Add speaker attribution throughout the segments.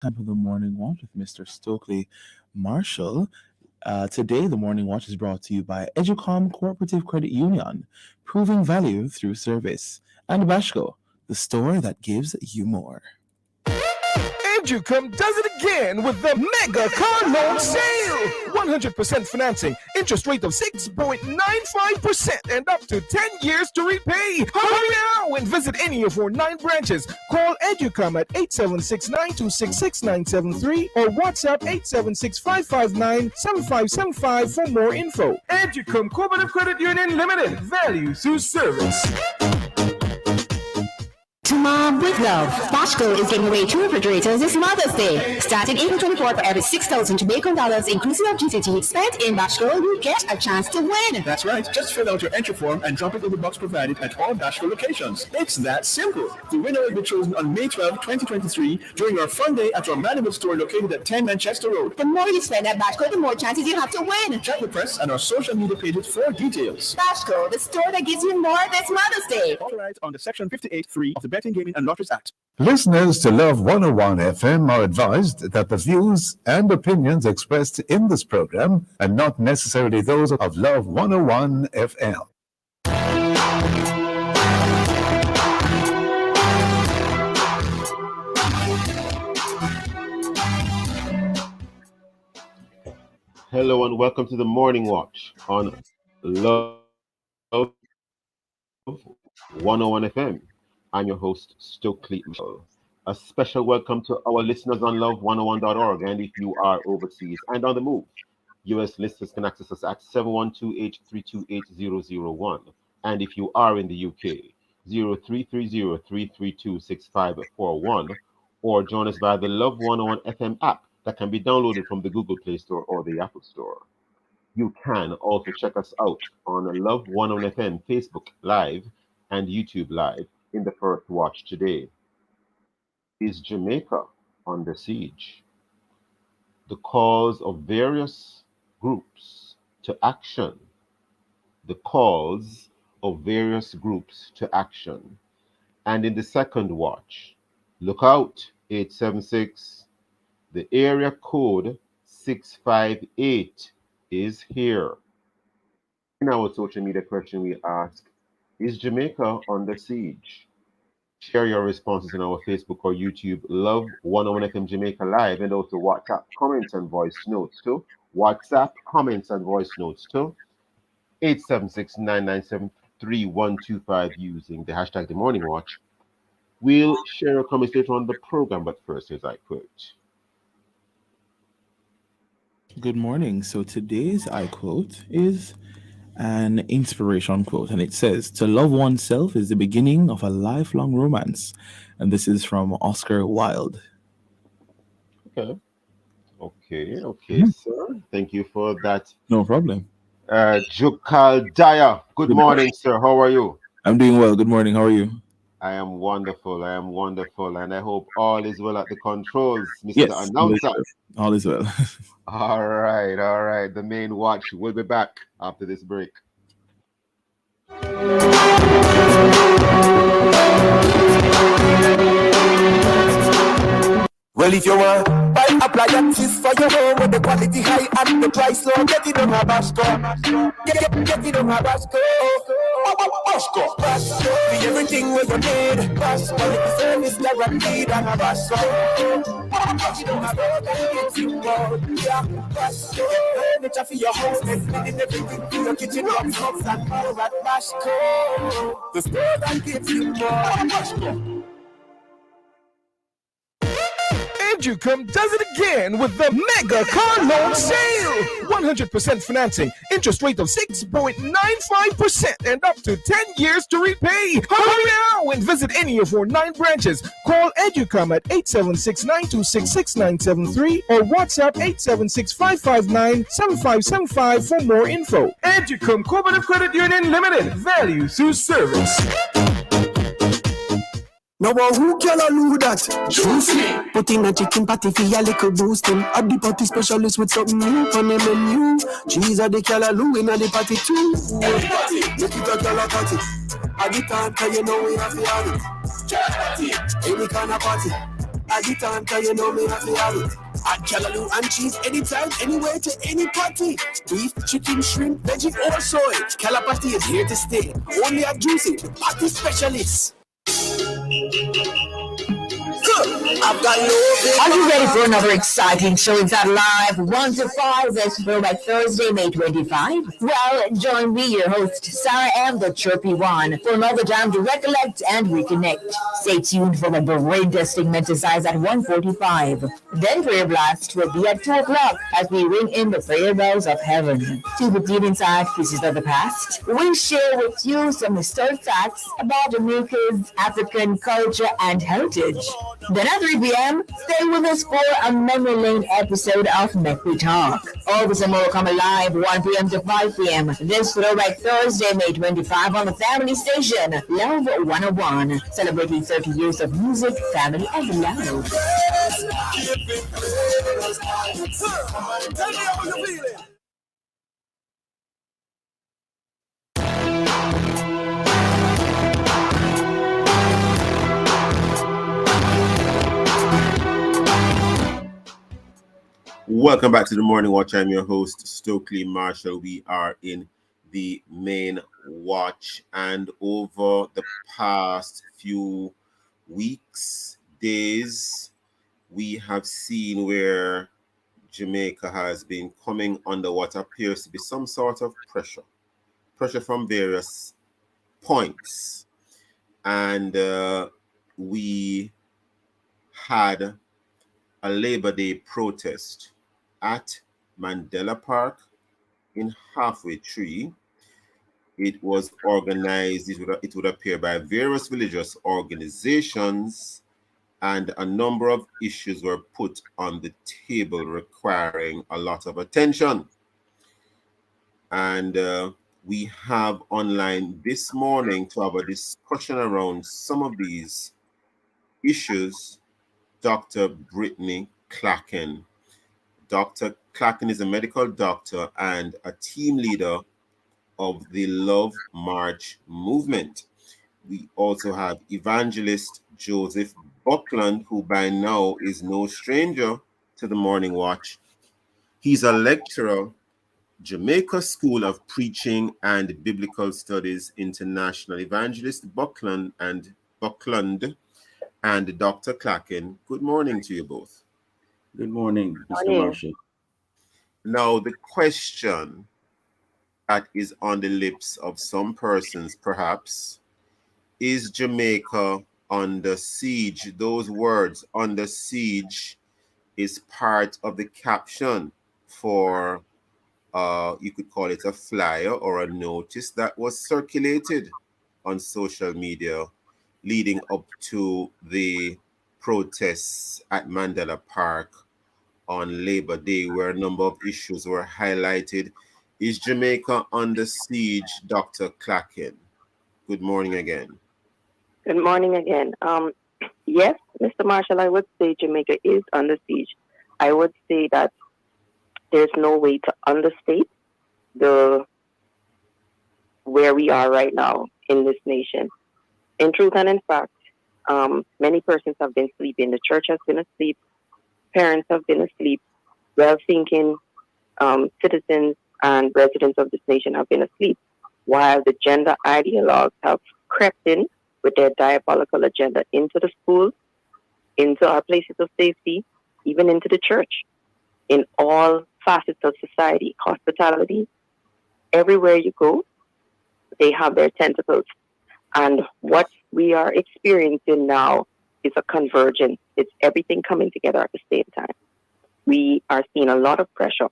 Speaker 1: Time for the morning watch with Mr. Stokeley Marshall. Today, the morning watch is brought to you by Educom Cooperative Credit Union, proving value through service, and Bashco, the store that gives you more.
Speaker 2: Educom does it again with the mega car loan sale. 100% financing, interest rate of 6.95%, and up to 10 years to repay. Hurry now and visit any of our 9 branches. Call Educom at 876-926-6973 or WhatsApp 876-559-7575 for more info. Educom Cooperative Credit Union Limited. Value through service.
Speaker 3: To Mom with Love, Bashco is giving away 2 refrigerators this Mother's Day. Starting April 24th, for every 6,000 Jamaican dollars inclusive of GCT spent in Bashco, you get a chance to win.
Speaker 4: That's right. Just fill out your entry form and drop it in the box provided at all Bashco locations. It's that simple. The winner will be chosen on May 12, 2023 during our fun day at our Malibu store located at 10 Manchester Road.
Speaker 3: The more you spend at Bashco, the more chances you have to win.
Speaker 4: Check the press and our social media pages for details.
Speaker 3: Bashco, the store that gives you more this Mother's Day.
Speaker 4: Authorized under Section 58(3) of the Betting, Gaming and Lotteries Act.
Speaker 5: Listeners to Love 101 FM are advised that the views and opinions expressed in this program are not necessarily those of Love 101 FM.
Speaker 6: Hello and welcome to the Morning Watch on Love 101 FM. I'm your host, Stokeley. A special welcome to our listeners on love101.org. And if you are overseas and on the move, U.S. listeners can access us at 712-832-8001. And if you are in the UK, 0330-332-6541, or join us via the Love 101 FM app that can be downloaded from the Google Play Store or the Apple Store. You can also check us out on Love 101 FM Facebook Live and YouTube Live in the first watch today. Is Jamaica under siege? The calls of various groups to action. The calls of various groups to action. And in the second watch, look out, 876. The area code 658 is here. In our social media question, we ask, is Jamaica under siege? Share your responses in our Facebook or YouTube Love 101 FM Jamaica Live, and also WhatsApp comments and voice notes too. WhatsApp comments and voice notes too. 876-997-3125 using the hashtag The Morning Watch. We'll share your comments later on the program, but first, here's I quote.
Speaker 1: Good morning. So today's I quote is an inspiration quote, and it says, "To love oneself is the beginning of a lifelong romance." And this is from Oscar Wilde.
Speaker 6: Okay, sir. Thank you for that.
Speaker 1: No problem.
Speaker 6: Jukal Daya. Good morning, sir. How are you?
Speaker 1: I'm doing well. Good morning. How are you?
Speaker 6: I am wonderful, and I hope all is well at the controls, Mr.
Speaker 1: Yes,
Speaker 6: Announcer.
Speaker 1: All is well.
Speaker 6: All right. The main watch will be back after this break.
Speaker 2: Well, if you want buy appliances for your home with the quality high and the price low, get it on Bashco. Get it on Bashco. Bashco. Be everything where you need. Bashco. Quality service guaranteed on Bashco. Get it on Bashco. Yeah, Bashco. Furniture for your house, everything for your kitchen, box, and more at Bashco. The store that gives you more. Bashco. Educom does it again with the mega car loan sale. 100% financing, interest rate of 6.95%, and up to 10 years to repay. Hurry now and visit any of our 9 branches. Call Educom at 876-926-6973 or WhatsApp 876-559-7575 for more info. Educom Cooperative Credit Union Limited. Value through service.
Speaker 7: No one who can do that. Juicy. Put in a chicken patty for a little boosting. Add the patty specialist with something new on the menu. Cheese at the callaloo in the patty too. Everybody, make it a dollar patty. At the time, cause you know we have to have it. Any kind of party. At the time, cause you know me have to have it. Add callaloo and cheese anytime, anywhere to any party. Beef, chicken, shrimp, veggie, or soy. Calapati is here to stay. Only at Juicy, the party specialist. I've got no.
Speaker 3: Are you ready for another exciting show? Is that live 1 to 5? That's Throwback Thursday, May 25. Well, join me, your host, Sarah M., the Chirpy One, for another time to recollect and reconnect. Stay tuned for the brain testing exercise at 1:45. Then Prayer Blast will be at 2 o'clock as we ring in the prayer bells of heaven. 2:15 inside Pieces of the Past. We share with you some historic facts about Jamaica's African culture and heritage. Then at 3 p.m., stay with us for a memory lane episode of Make We Talk. All this and more coming live 1 p.m. to 5 p.m. This Throwback Thursday, May 25 on the family station, Love 101, celebrating 30 years of music, family, and love.
Speaker 7: Tell me how you feeling.
Speaker 6: Welcome back to the Morning Watch. I'm your host, Stokeley Marshall. We are in the main watch, and over the past few weeks, days, we have seen where Jamaica has been coming under what appears to be some sort of pressure from various points. And we had a Labor Day protest at Mandela Park in Halfway Tree. It was organized, it would appear, by various religious organizations, and a number of issues were put on the table requiring a lot of attention. And we have online this morning to have a discussion around some of these issues Dr. Brittanie Clacken. Dr. Clacken is a medical doctor and a team leader of the Love March movement. We also have Evangelist Joseph Buckland, who by now is no stranger to the Morning Watch. He's a lecturer, Jamaica School of Preaching and Biblical Studies International. Evangelist Buckland and Dr. Clacken, good morning to you both.
Speaker 8: Good morning, Mr. Marshall.
Speaker 6: Now, the question that is on the lips of some persons, perhaps, is Jamaica under siege? Those words, under siege, is part of the caption for, you could call it a flyer or a notice that was circulated on social media leading up to the protests at Mandela Park on Labor Day, where a number of issues were highlighted. Is Jamaica under siege, Dr. Clacken? Good morning again.
Speaker 9: Good morning again. Yes, Mr. Marshall, I would say Jamaica is under siege. I would say that there's no way to understate where we are right now in this nation. In truth and in fact, many persons have been sleeping. The church has been asleep. Parents have been asleep. Well-thinking citizens and residents of this nation have been asleep, while the gender ideologues have crept in with their diabolical agenda into the schools, into our places of safety, even into the church, in all facets of society, hospitality. Everywhere you go, they have their tentacles. And what we are experiencing now is a convergence. It's everything coming together at the same time. We are seeing a lot of pressure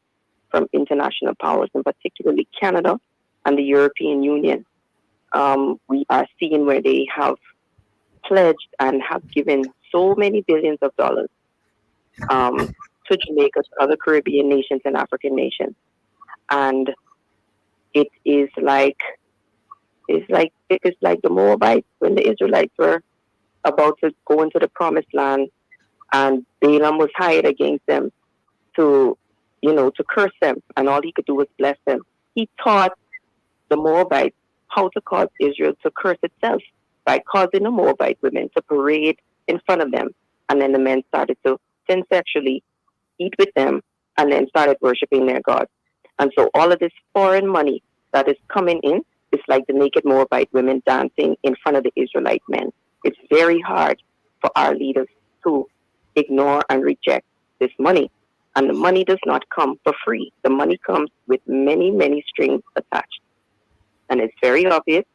Speaker 9: from international powers, and particularly Canada and the European Union. We are seeing where they have pledged and have given so many billions of dollars to Jamaica, to other Caribbean nations and African nations. And it is like the Moabites when the Israelites were about to go into the promised land, and Balaam was hired against them to curse them, and all he could do was bless them. He taught the Moabites how to cause Israel to curse itself by causing the Moabite women to parade in front of them and then the men started to sin sexually, eat with them, and then started worshiping their gods. And so all of this foreign money that is coming in is like the naked Moabite women dancing in front of the Israelite men. It's very hard for our leaders to ignore and reject this money. And the money does not come for free. The money comes with many, many strings attached. And it's very obvious.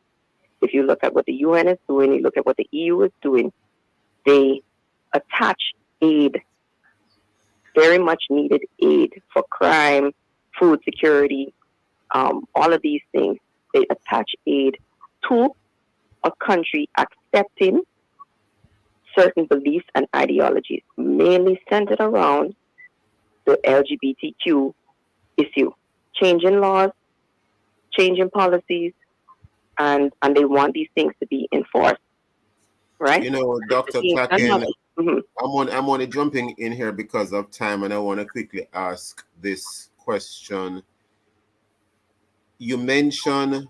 Speaker 9: If you look at what the UN is doing, you look at what the EU is doing, they attach aid, very much needed aid for crime, food security, all of these things. They attach aid to a country accepting certain beliefs and ideologies, mainly centered around the LGBTQ issue, changing laws, changing policies, and they want these things to be enforced, right?
Speaker 6: You know, Dr. Clacken, I'm only jumping in here because of time, and I want to quickly ask this question. You mentioned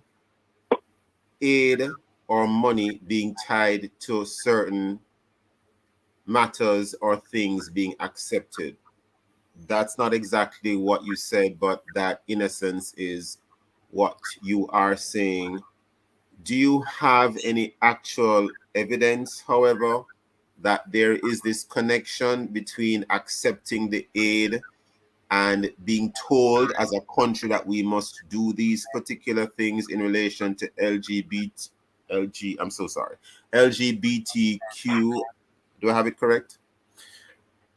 Speaker 6: aid or money being tied to certain matters or things being accepted. That's not exactly what you said, but that in essence is what you are saying. Do you have any actual evidence, however, that there is this connection between accepting the aid and being told as a country that we must do these particular things in relation to LGBTQ? Do I have it correct?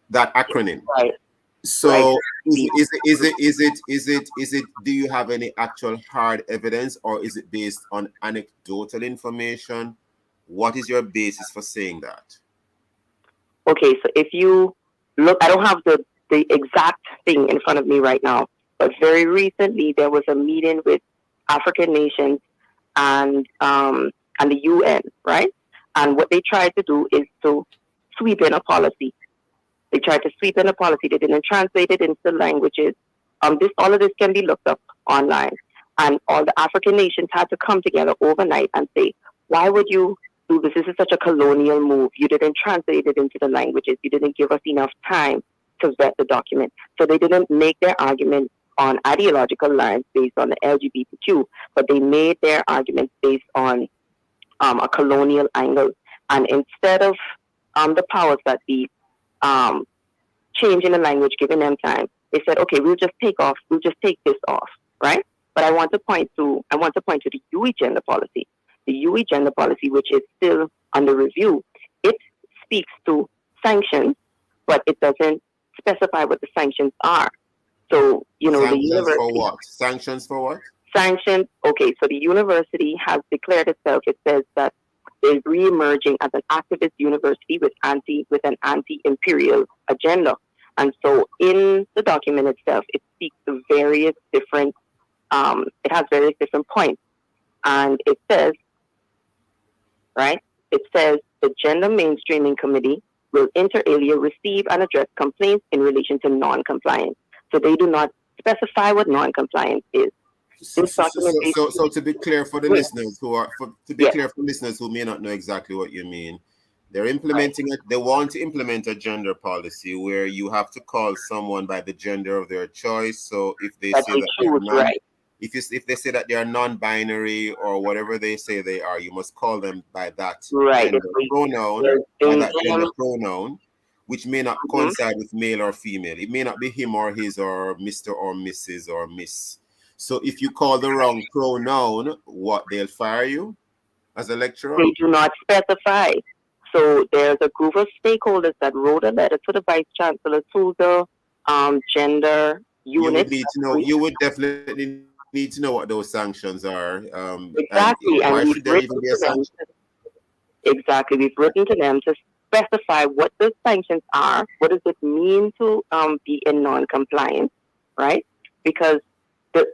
Speaker 6: That acronym.
Speaker 9: Right.
Speaker 6: So
Speaker 9: Right.
Speaker 6: is it do you have any actual hard evidence, or is it based on anecdotal information? What is your basis for saying that?
Speaker 9: Okay, so if you look, I don't have the exact thing in front of me right now, but very recently there was a meeting with African nations and the UN, right? And what they tried to do is to sweep in a policy. They tried to sweep in a policy. They didn't translate it into languages. All of this can be looked up online. And all the African nations had to come together overnight and say, why would you do this? This is such a colonial move. You didn't translate it into the languages. You didn't give us enough time to vet the document. So they didn't make their argument on ideological lines based on the LGBTQ, but they made their arguments based on a colonial angle. And instead of the powers that be changing the language, giving them time, they said, okay, we'll just take this off, right? But I want to point to the UE gender policy. The UE gender policy, which is still under review, it speaks to sanctions, but it doesn't specify what the sanctions are. So,
Speaker 6: sanctions
Speaker 9: the university.
Speaker 6: For what? Sanctions for what?
Speaker 9: Sanctions. Okay, so the university has declared itself. It says that they're re-emerging as an activist university with an anti-imperial agenda. And so in the document itself, it speaks to various different, it has various different points. And it says, right, it says the Gender Mainstreaming Committee will inter alia receive and address complaints in relation to non-compliance. So they do not specify what non-compliance is.
Speaker 6: So to be clear for the listeners clear for listeners who may not know exactly what you mean, they're implementing it. They want to implement a gender policy where you have to call someone by the gender of their choice. So if they say that they're not, if they say that they are non-binary or whatever they say they are, you must call them by that gender pronoun, which may not coincide with male or female. It may not be him or his or Mr. or Mrs. or Miss. So if you call the wrong pronoun, they'll fire you as a lecturer?
Speaker 9: They do not specify. So there's a group of stakeholders that wrote a letter to the Vice Chancellor, to the gender unit.
Speaker 6: You would definitely need to know what those sanctions are.
Speaker 9: Exactly.
Speaker 6: And why should there even be a sanction?
Speaker 9: Exactly. We've written to them to specify what the sanctions are. What does it mean to be in non-compliance, right? Because there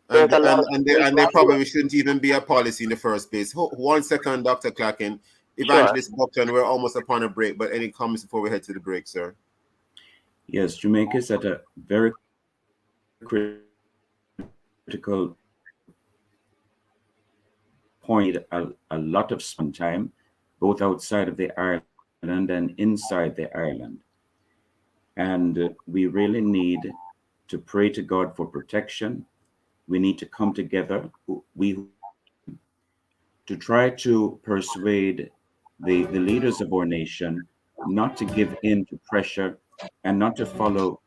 Speaker 6: probably shouldn't even be a policy in the first place. 1 second, Dr. Clacken. Evangelist Buckland, we're almost upon a break, but any comments before we head to the break, sir?
Speaker 8: Yes, Jamaica is at a very critical point, a lot of time, both outside of the island island and inside the island. And we really need to pray to God for protection. We need to come together, to try to persuade the leaders of our nation not to give in to pressure and not to follow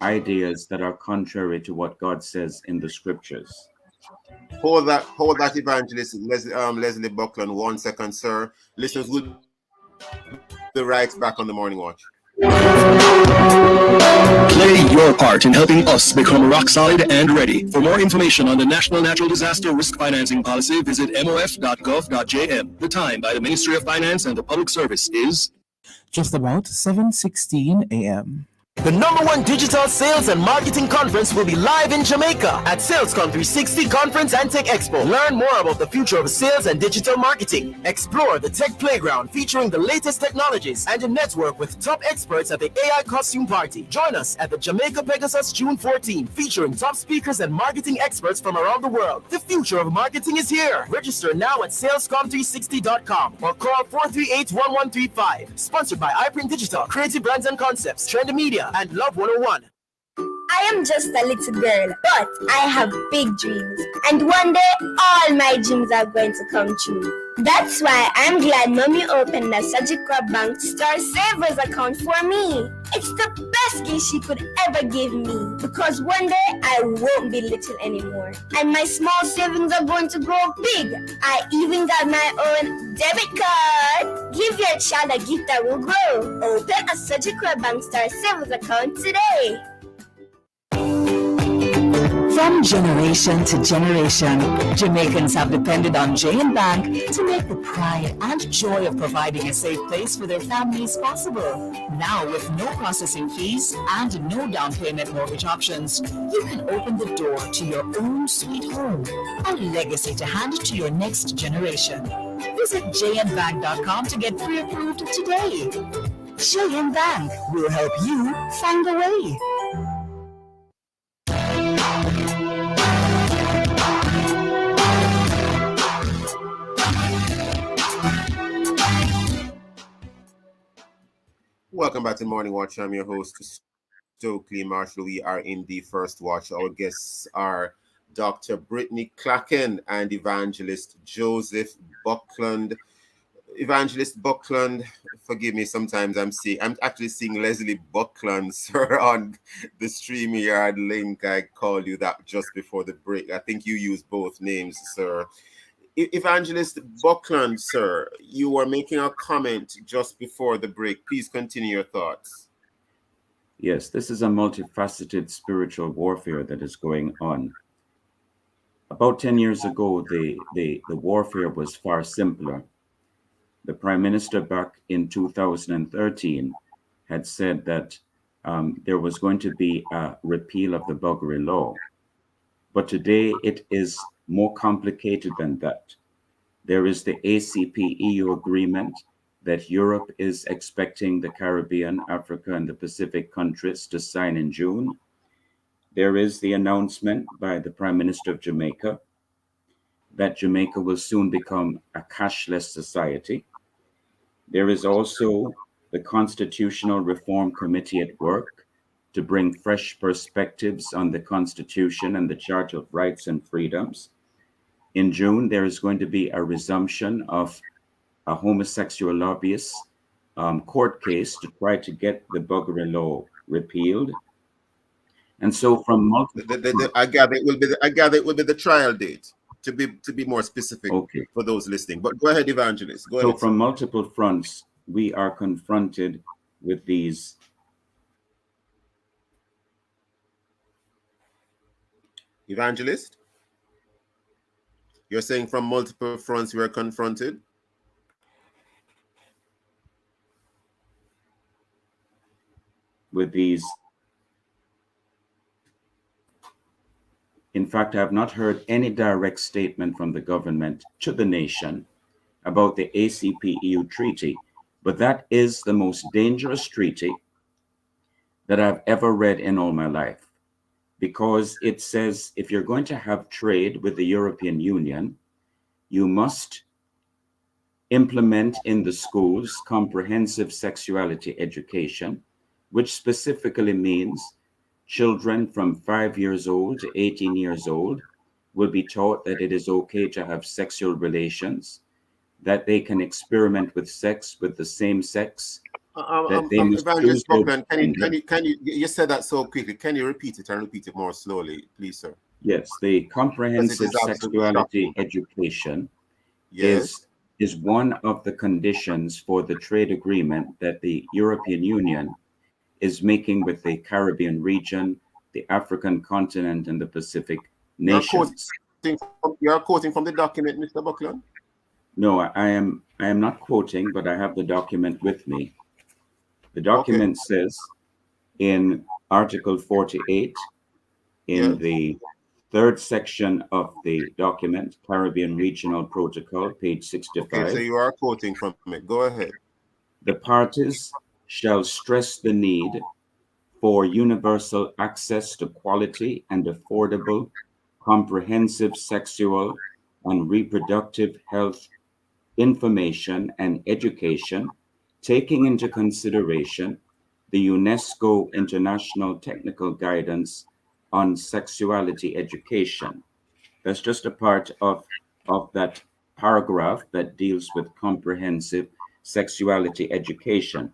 Speaker 8: ideas that are contrary to what God says in the scriptures.
Speaker 6: Hold that, Evangelist Leslie Buckland. 1 second, sir. Listeners will be right back on the Morning Watch.
Speaker 4: Play your part in helping us become rock solid and ready. For more information on the National Natural Disaster Risk Financing Policy, visit mof.gov.jm. The time by the Ministry of Finance and the Public Service is
Speaker 1: just about 7:16 a.m.
Speaker 2: The #1 digital sales and marketing conference will be live in Jamaica at SalesCon 360 Conference and Tech Expo. Learn more about the future of sales and digital marketing. Explore the tech playground featuring the latest technologies and network with top experts at the AI Costume Party. Join us at the Jamaica Pegasus June 14, featuring top speakers and marketing experts from around the world. The future of marketing is here. Register now at salescom360.com or call 438-1135. Sponsored by iPrint Digital, Creative Brands and Concepts, Trend Media, and Love 101.
Speaker 10: I am just a little girl, but I have big dreams. And one day, all my dreams are going to come true. That's why I'm glad Mommy opened a Sajikwa Bank Star Savers account for me. It's the best gift she could ever give me. Because one day, I won't be little anymore. And my small savings are going to grow big. I even got my own debit card. Give your child a gift that will grow. Open a Sajikwa Bank Star Savers account today.
Speaker 3: From generation to generation, Jamaicans have depended on J&B Bank to make the pride and joy of providing a safe place for their families possible. Now, with no processing fees and no down payment mortgage options, you can open the door to your own sweet home, a legacy to hand to your next generation. Visit jnbank.com to get pre-approved today. J&B Bank will help you find a way.
Speaker 6: Welcome back to Morning Watch. I'm your host, Stokeley Marshall. We are in the first watch. Our guests are Dr. Brittanie Clacken and Evangelist Joseph Buckland. Evangelist Buckland, forgive me, sometimes I'm actually seeing Leslie Buckland, sir, on the StreamYard link. I called you that just before the break. I think you used both names, sir. Evangelist Buckland, sir, you were making a comment just before the break. Please continue your thoughts.
Speaker 8: Yes, this is a multifaceted spiritual warfare that is going on. About 10 years ago, the warfare was far simpler. The Prime Minister back in 2013 had said that there was going to be a repeal of the buggery law. But today it is more complicated than that. There is the ACP-EU agreement that Europe is expecting the Caribbean, Africa, and the Pacific countries to sign in June. There is the announcement by the Prime Minister of Jamaica that Jamaica will soon become a cashless society. There is also the Constitutional Reform Committee at work to bring fresh perspectives on the Constitution and the Charter of Rights and Freedoms. In June, there is going to be a resumption of a homosexual lobbyist court case to try to get the buggery law repealed. And so from multiple...
Speaker 6: I gather it will be the trial date, to be more specific,
Speaker 8: okay,
Speaker 6: for those listening. But go ahead, Evangelist. Go
Speaker 8: ahead. So from multiple fronts, we are confronted with these.
Speaker 6: Evangelist? You're saying from multiple fronts we are confronted?
Speaker 8: With these. In fact, I have not heard any direct statement from the government to the nation about the ACP-EU treaty, but that is the most dangerous treaty that I've ever read in all my life, because it says if you're going to have trade with the European Union, you must implement in the schools comprehensive sexuality education, which specifically means children from 5 years old to 18 years old will be taught that it is okay to have sexual relations, that they can experiment with sex with the same sex, that they must choose
Speaker 6: Evangelist
Speaker 8: their
Speaker 6: Buckland,
Speaker 8: gender.
Speaker 6: you said that so quickly. Can you repeat it and repeat it more slowly, please, sir?
Speaker 8: Yes, the
Speaker 6: Because it
Speaker 8: comprehensive
Speaker 6: is absolutely
Speaker 8: sexuality
Speaker 6: shocking.
Speaker 8: education
Speaker 6: Yes.
Speaker 8: is one of the conditions for the trade agreement that the European Union is making with the Caribbean region, the African continent, and the Pacific
Speaker 6: You're quoting
Speaker 8: nations.
Speaker 6: you're quoting from the document, Mr. Buckland?
Speaker 8: No, I am not quoting, but I have the document with me. The
Speaker 6: Okay.
Speaker 8: document says in Article 48, in
Speaker 6: Yes.
Speaker 8: the third section of the document, Caribbean Regional Protocol, page
Speaker 6: Okay, so
Speaker 8: 65,
Speaker 6: you are quoting from it. Go ahead.
Speaker 8: the parties shall stress the need for universal access to quality and affordable, comprehensive sexual and reproductive health information and education, taking into consideration the UNESCO International Technical Guidance on Sexuality Education. That's just a part of that paragraph that deals with comprehensive sexuality education.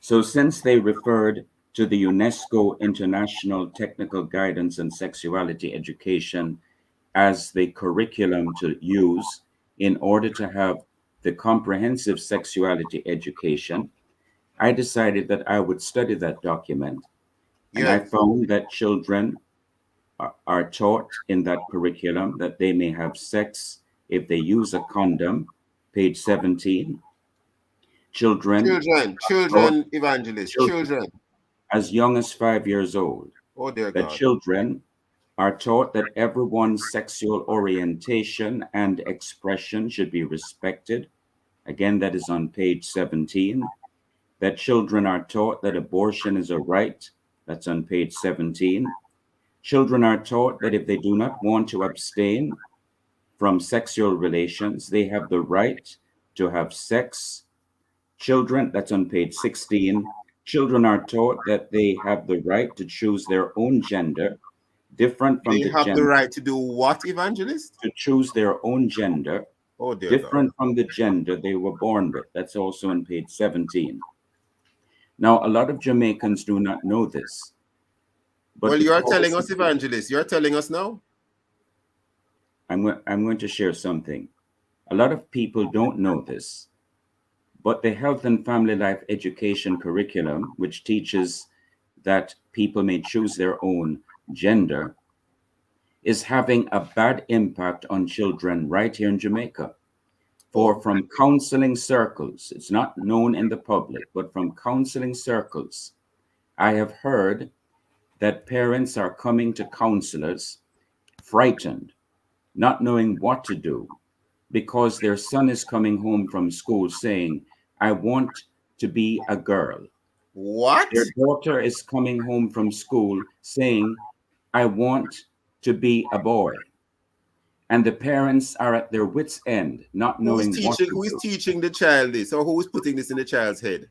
Speaker 8: So since they referred to the UNESCO International Technical Guidance on Sexuality Education as the curriculum to use in order to have the comprehensive sexuality education, I decided that I would study that document. And I
Speaker 6: Yes.
Speaker 8: found that children are taught in that curriculum that they may have sex if they use a condom, page 17. Children,
Speaker 6: Evangelist,
Speaker 8: children
Speaker 6: children.
Speaker 8: as young as 5 years old,
Speaker 6: Oh, dear
Speaker 8: that
Speaker 6: God.
Speaker 8: children are taught that everyone's sexual orientation and expression should be respected. Again, that is on page 17. That children are taught that abortion is a right. That's on page 17. Children are taught that if they do not want to abstain from sexual relations, they have the right to have sex. Children, that's on page 16. Children are taught that they have the right to choose their own gender, different from
Speaker 6: They
Speaker 8: the
Speaker 6: have the
Speaker 8: gender,
Speaker 6: right to do what, Evangelist?
Speaker 8: to choose their own gender,
Speaker 6: Oh, dear God.
Speaker 8: different from the gender they were born with. That's also on page 17. Now, a lot of Jamaicans do not know this. But
Speaker 6: Well, you are telling
Speaker 8: because
Speaker 6: us, Evangelist. You're telling us now?
Speaker 8: I'm going to share something. A lot of people don't know this, but the Health and Family Life Education curriculum, which teaches that people may choose their own gender, is having a bad impact on children right here in Jamaica. For from counseling circles, it's not known in the public, but from counseling circles, I have heard that parents are coming to counselors frightened, not knowing what to do, because their son is coming home from school saying, I want to be a girl.
Speaker 6: What?
Speaker 8: Their daughter is coming home from school saying, I want to be a boy. And the parents are at their wits' end, not knowing what to
Speaker 6: Who is
Speaker 8: do.
Speaker 6: teaching the child this, or who is putting this in the child's head?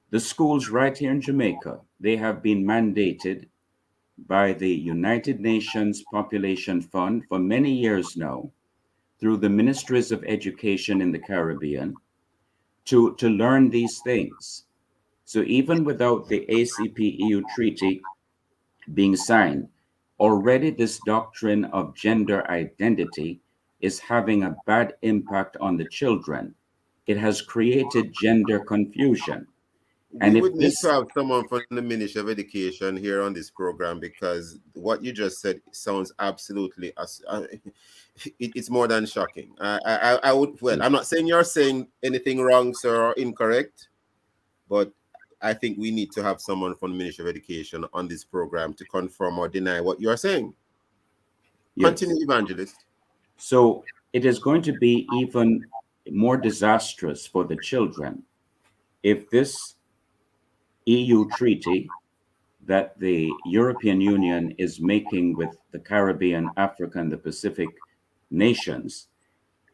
Speaker 8: The schools right here in Jamaica, they have been mandated by the United Nations Population Fund for many years now, through the Ministries of Education in the Caribbean, to learn these things. So even without the ACP-EU treaty being signed, already this doctrine of gender identity is having a bad impact on the children. It has created gender confusion. And
Speaker 6: We
Speaker 8: if
Speaker 6: would need
Speaker 8: this,
Speaker 6: to have someone from the Ministry of Education here on this program, because what you just said sounds absolutely, it's more than shocking. I would, well, I'm not saying you're saying anything wrong, sir, or incorrect, but I think we need to have someone from the Ministry of Education on this program to confirm or deny what you're saying.
Speaker 8: yes.
Speaker 6: Continue, Evangelist.
Speaker 8: So it is going to be even more disastrous for the children if this EU treaty that the European Union is making with the Caribbean, Africa, and the Pacific nations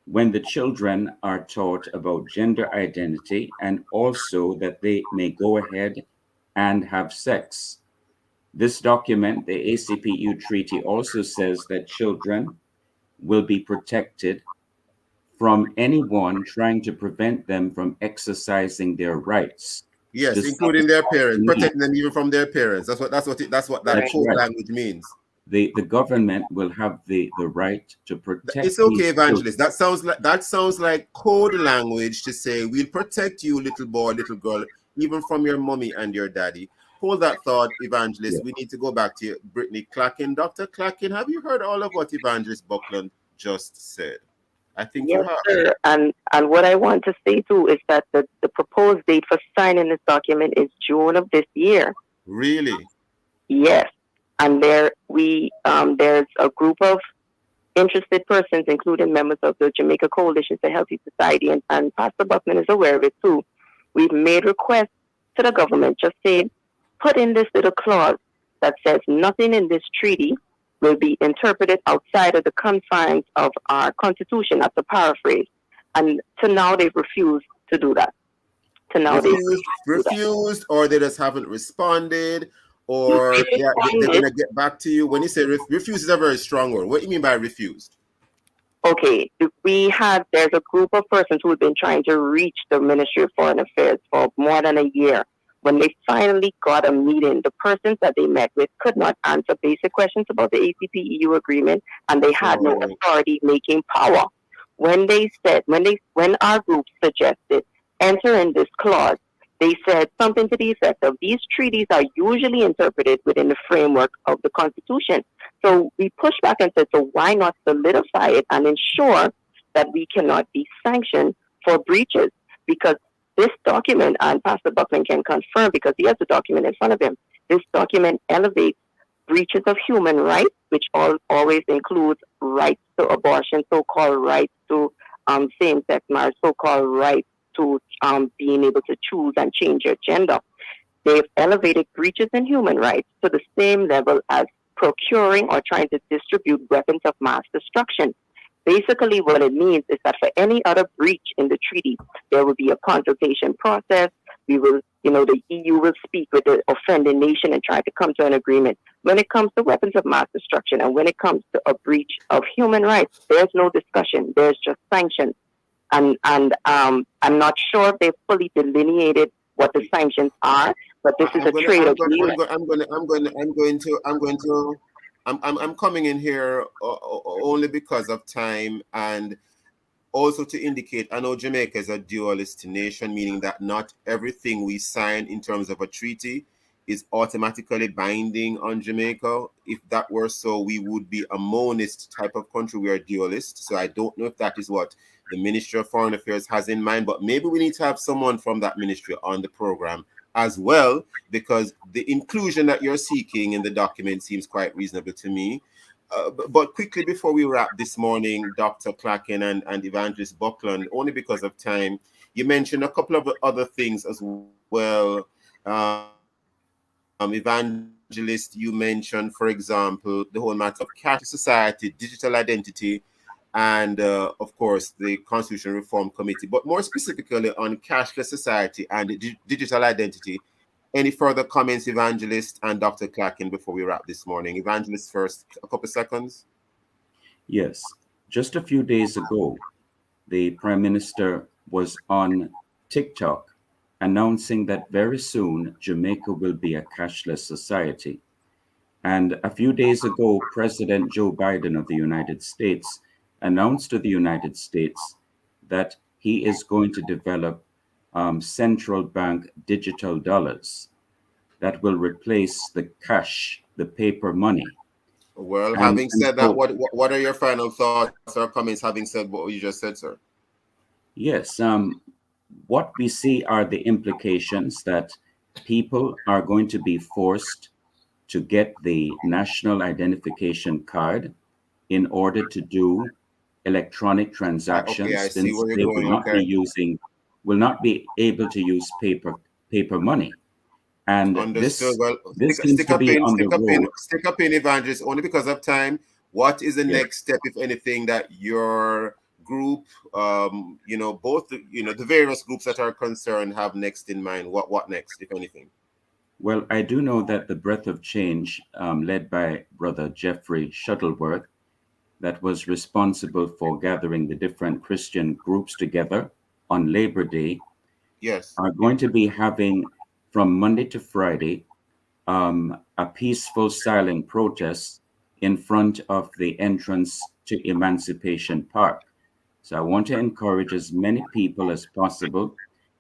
Speaker 8: when the children are taught about gender identity and also that they may go ahead and have sex. This document, the ACPU treaty, also says that children will be protected from anyone trying to prevent them from exercising their rights.
Speaker 6: Yes, including their parents, protecting them even from their parents. That's what that code language means.
Speaker 8: The government will have the right to protect.
Speaker 6: It's okay, Evangelist. That sounds like code language to say we'll protect you, little boy, little girl, even from your mommy and your daddy. Hold that thought, Evangelist. Yeah. We need to go back to Brittanie Clacken. Dr. Clacken, have you heard all of what Evangelist Buckland just said? I think
Speaker 9: yes,
Speaker 6: you have.
Speaker 9: Sir. And what I want to say too is that the proposed date for signing this document is June of this year.
Speaker 6: Really?
Speaker 9: Yes. And there's a group of interested persons, including members of the Jamaica Coalition for Healthy Society, and Pastor Buckland is aware of it too. We've made requests to the government, just say, put in this little clause that says nothing in this treaty will be interpreted outside of the confines of our Constitution, as a paraphrase. And to now they've refused to do that. To now
Speaker 6: refused, or they just haven't responded, or they're going to get back to you. When you say refuse is a very strong word. What do you mean by refused?
Speaker 9: Okay, there's a group of persons who have been trying to reach the Ministry of Foreign Affairs for more than a year. When they finally got a meeting, the persons that they met with could not answer basic questions about the ACP-EU agreement, and they had no authority making power. When our group suggested enter in this clause, they said something to the effect of these treaties are usually interpreted within the framework of the Constitution. So we pushed back and said, so why not solidify it and ensure that we cannot be sanctioned for breaches? Because this document, and Pastor Buckland can confirm because he has the document in front of him, this document elevates breaches of human rights, which always includes rights to abortion, so-called rights to same-sex marriage, so-called rights to being able to choose and change your gender. They've elevated breaches in human rights to the same level as procuring or trying to distribute weapons of mass destruction. Basically, what it means is that for any other breach in the treaty, there will be a consultation process. We will, the EU will speak with the offending nation and try to come to an agreement. When it comes to weapons of mass destruction and when it comes to a breach of human rights, there's no discussion. There's just sanctions. And I'm not sure if they've fully delineated what the sanctions are, but this is a trade agreement.
Speaker 6: I'm coming in here only because of time, and also to indicate, I know Jamaica is a dualist nation, meaning that not everything we sign in terms of a treaty is automatically binding on Jamaica. If that were so, we would be a monist type of country. We are dualist. So I don't know if that is what the Ministry of Foreign Affairs has in mind, but maybe we need to have someone from that ministry on the program as well, because the inclusion that you're seeking in the document seems quite reasonable to me. But quickly, before we wrap this morning, Dr. Clacken and Evangelist Buckland, only because of time, you mentioned a couple of other things as well. Evangelist, you mentioned, for example, the whole matter of cash society, digital identity, and of course, the Constitution Reform Committee, but more specifically on cashless society and digital identity. Any further comments, Evangelist and Dr. Clacken, before we wrap this morning? Evangelist first, a couple seconds.
Speaker 8: Yes. Just a few days ago, the Prime Minister was on TikTok announcing that very soon Jamaica will be a cashless society. And a few days ago, President Joe Biden of the United States announced to the United States that he is going to develop central bank digital dollars that will replace the cash, the paper money.
Speaker 6: Well, having said that, what are your final thoughts or comments having said what you just said, sir?
Speaker 8: Yes, what we see are the implications that people are going to be forced to get the national identification card in order to do electronic transactions,
Speaker 6: okay,
Speaker 8: since they will not be able to use paper money. And
Speaker 6: understood.
Speaker 8: This seems to be on the road.
Speaker 6: Stick up in, Evangelist, only because of time. What is the next step, if anything, that your group, both the various groups that are concerned have next in mind? What next, if anything?
Speaker 8: Well, I do know that the Breath of Change, led by Brother Jeffrey Shuttleworth, that was responsible for gathering the different Christian groups together on Labor Day,
Speaker 6: yes,
Speaker 8: are going to be having from Monday to Friday a peaceful silent protest in front of the entrance to Emancipation Park. So I want to encourage as many people as possible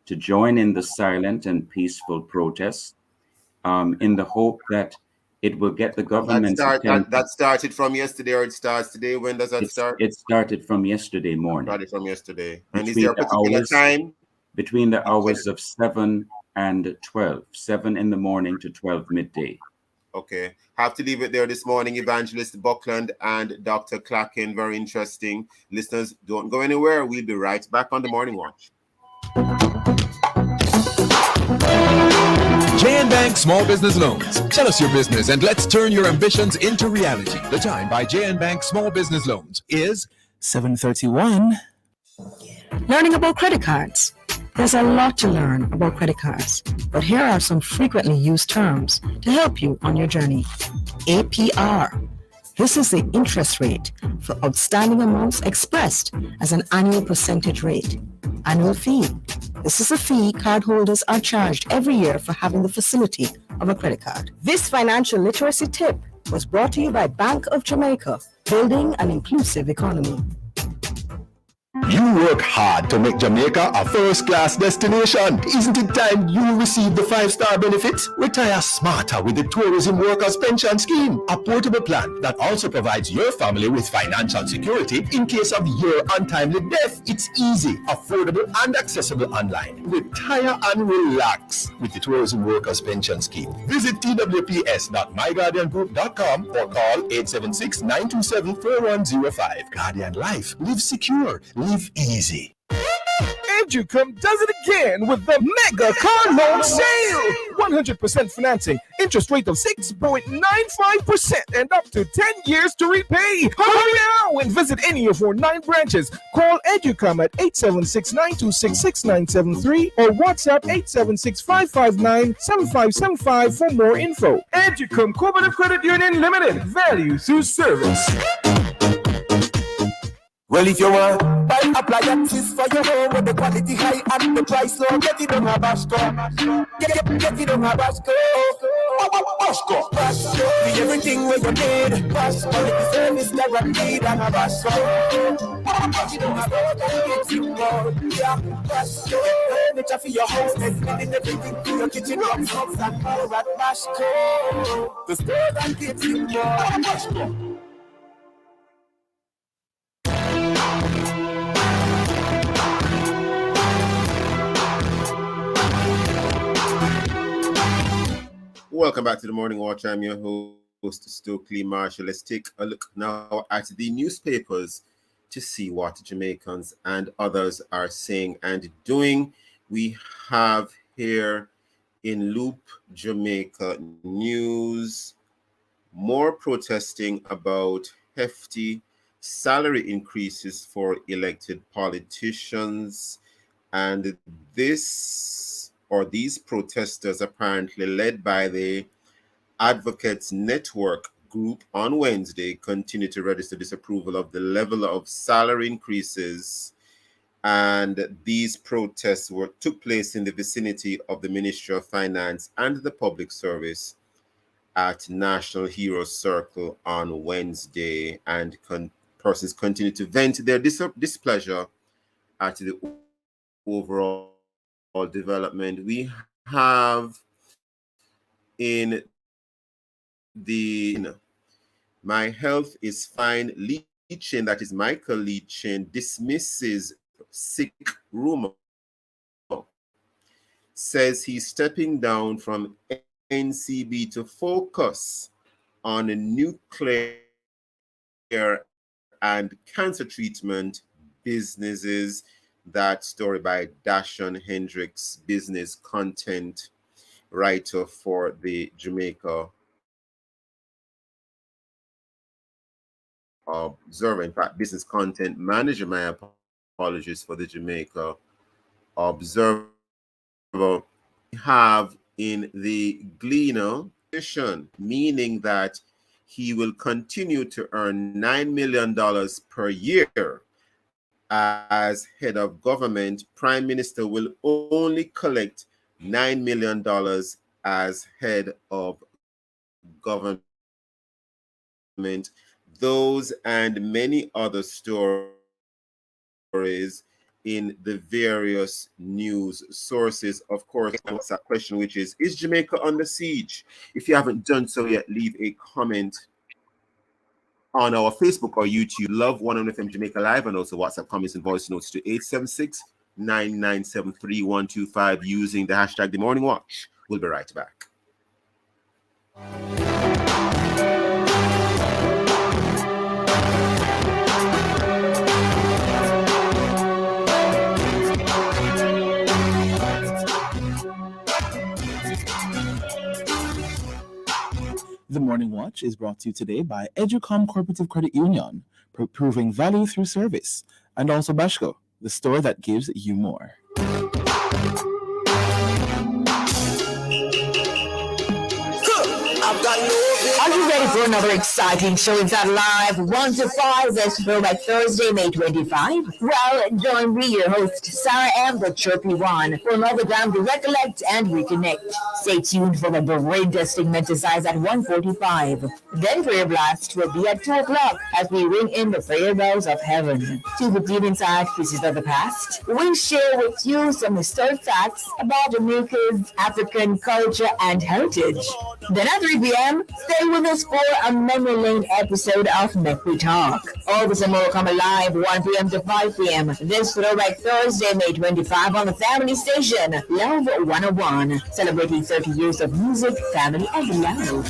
Speaker 8: to join in the silent and peaceful protest in the hope that it will get the government's attention.
Speaker 6: That started from yesterday, or it starts today? When does that start?
Speaker 8: It started from yesterday morning.
Speaker 6: Started from yesterday. And is there a particular time?
Speaker 8: Between the hours of 7 and 12, 7 in the morning to 12 midday.
Speaker 6: Okay. Have to leave it there this morning. Evangelist Buckland and Dr. Clacken. Very interesting. Listeners, don't go anywhere. We'll be right back on the Morning Watch.
Speaker 11: J&B Bank Small Business Loans. Tell us your business and let's turn your ambitions into reality. The time by J&B Bank Small Business Loans is
Speaker 1: 7:31.
Speaker 12: Learning about credit cards. There's a lot to learn about credit cards, but here are some frequently used terms to help you on your journey. APR. This is the interest rate for outstanding amounts expressed as an annual percentage rate. Annual fee. This is a fee cardholders are charged every year for having the facility of a credit card. This financial literacy tip was brought to you by Bank of Jamaica, building an inclusive economy.
Speaker 13: You work hard to make Jamaica a first-class destination. Isn't it time you receive the 5-star benefits? Retire smarter with the Tourism Workers Pension Scheme, a portable plan that also provides your family with financial security in case of your untimely death. It's easy, affordable, and accessible online. Retire and relax with the Tourism Workers Pension Scheme. Visit twps.myguardiangroup.com or call 876-927-4105. Guardian Life. Live secure. Live easy.
Speaker 14: Educom does it again with the mega car loan sale. 100% financing, interest rate of 6.95% and up to 10 years to repay. Hurry now and visit any of our 9 branches. Call Educom at 876-926-6973 or WhatsApp 876-559-7575 for more info. Educom Cooperative Credit Union Limited. Value through service.
Speaker 7: Well, if you want buy appliances for your home with the quality high and the price low, get it on a Bashco. Get it on a Bashco. Bashco. Be everything where you need. Bashco. Quality service guaranteed on a Bashco. Get it on a Bashco. Yeah, Bashco. Furniture for your house, everything for your kitchen, rooms, and more at Bashco. The store that gives you more. Bashco.
Speaker 6: Welcome back to the Morning Watch. I'm your host, Stokeley Marshall. Let's take a look now at the newspapers to see what Jamaicans and others are saying and doing. We have here in Loop Jamaica News more protesting about hefty salary increases for elected politicians, and these protesters, apparently led by the Advocates Network group on Wednesday, continue to register disapproval of the level of salary increases. And these protests took place in the vicinity of the Ministry of Finance and the Public Service at National Hero Circle on Wednesday. And persons continue to vent their displeasure at the overall development. We have in the My Health is Fine, Leachin, that is Michael Leachin, dismisses sick rumor, says he's stepping down from NCB to focus on nuclear and cancer treatment businesses. That story by Dashon Hendricks, business content writer for the Jamaica Observer, in fact, business content manager, my apologies for the Jamaica Observer, have in the Gleaner position, meaning that he will continue to earn $9 million per year as head of government. Prime Minister will only collect $9 million as head of government. Those and many other stories in the various news sources. Of course, what's that question, which is Jamaica under siege? If you haven't done so yet, leave a comment on our Facebook or YouTube, Love 101 FM Jamaica Live, and also WhatsApp comments and voice notes to 876-997-3125 using the hashtag The Morning Watch. We'll be right back.
Speaker 1: The Morning Watch is brought to you today by Educom Cooperative Credit Union, proving value through service, and also Bashko, the store that gives you more.
Speaker 3: Are you ready for another exciting show Int'l Live 1 to 5 that's throwback Thursday, May 25? Well, join me, your host, Sarah M, the Chirpy One, for another time to recollect and reconnect. Stay tuned for the brain-testing exercise at 1:45. Then prayer blast will be at 2 o'clock as we ring in the prayer bells of heaven. 2:15 inside Pieces of the Past. We share with you some historic facts about Jamaica's African culture and heritage. Then at 3 p.m., stay with us for a memory lane episode of Make We Talk. All this and more come alive 1 p.m. to 5 p.m. This throwback Thursday, May 25 on the family station, Love 101, celebrating 30 years of music, family, and love.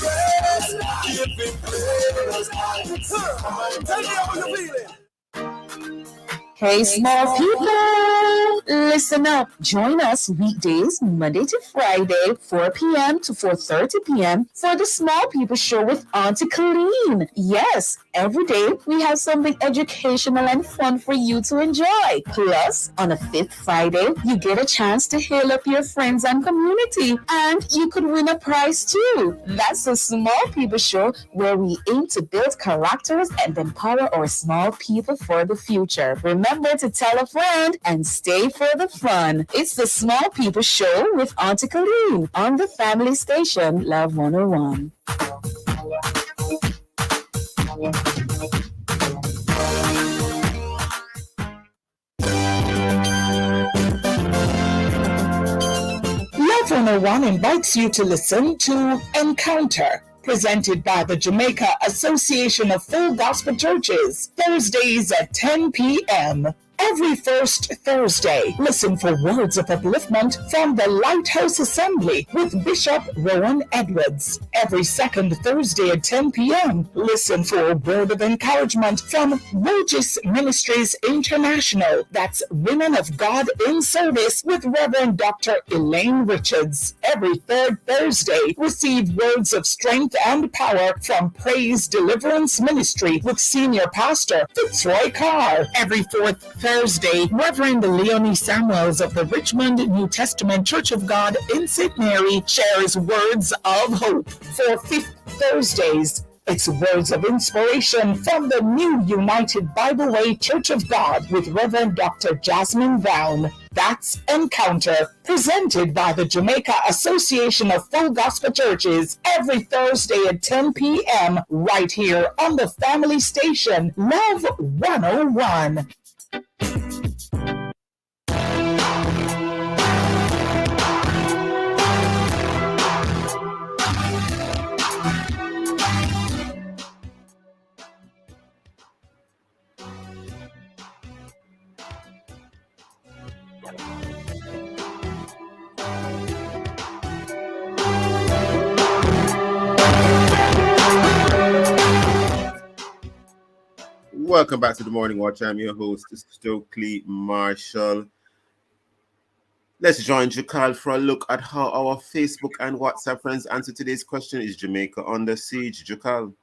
Speaker 3: Hey, small people, listen up. Join us weekdays, Monday to Friday, 4 p.m. to 4:30 p.m. for the Small People Show with Auntie Colleen. Yes, every day we have something educational and fun for you to enjoy. Plus, on the 5th Friday, you get a chance to hail up your friends and community, and you could win a prize too. That's the Small People Show, where we aim to build characters and empower our small people for the future. Remember to tell a friend and stay for the fun. It's the Small People Show with Auntie Colleen on the family station, Love 101.
Speaker 15: Love 101 invites you to listen to Encounter, presented by the Jamaica Association of Full Gospel Churches, Thursdays at 10 p.m. Every first Thursday, listen for words of upliftment from the Lighthouse Assembly with Bishop Rowan Edwards. Every second Thursday at 10 p.m., listen for a word of encouragement from Burgess Ministries International. That's Women of God in Service with Reverend Dr. Elaine Richards. Every third Thursday, receive words of strength and power from Praise Deliverance Ministry with Senior Pastor Fitzroy Carr. Every fourth Thursday, Reverend Leonie Samuels of the Richmond New Testament Church of God in St. Mary shares words of hope. For fifth Thursdays, it's words of inspiration from the New United Bible Way Church of God with Reverend Dr. Jasmine Brown. That's Encounter, presented by the Jamaica Association of Full Gospel Churches, every Thursday at 10 p.m. right here on the family station, Love 101.
Speaker 6: Welcome back to the Morning Watch. I'm your host, Stokeley Marshall. Let's join Jukal for a look at how our Facebook and WhatsApp friends answer today's question. Is Jamaica under siege? Jukal.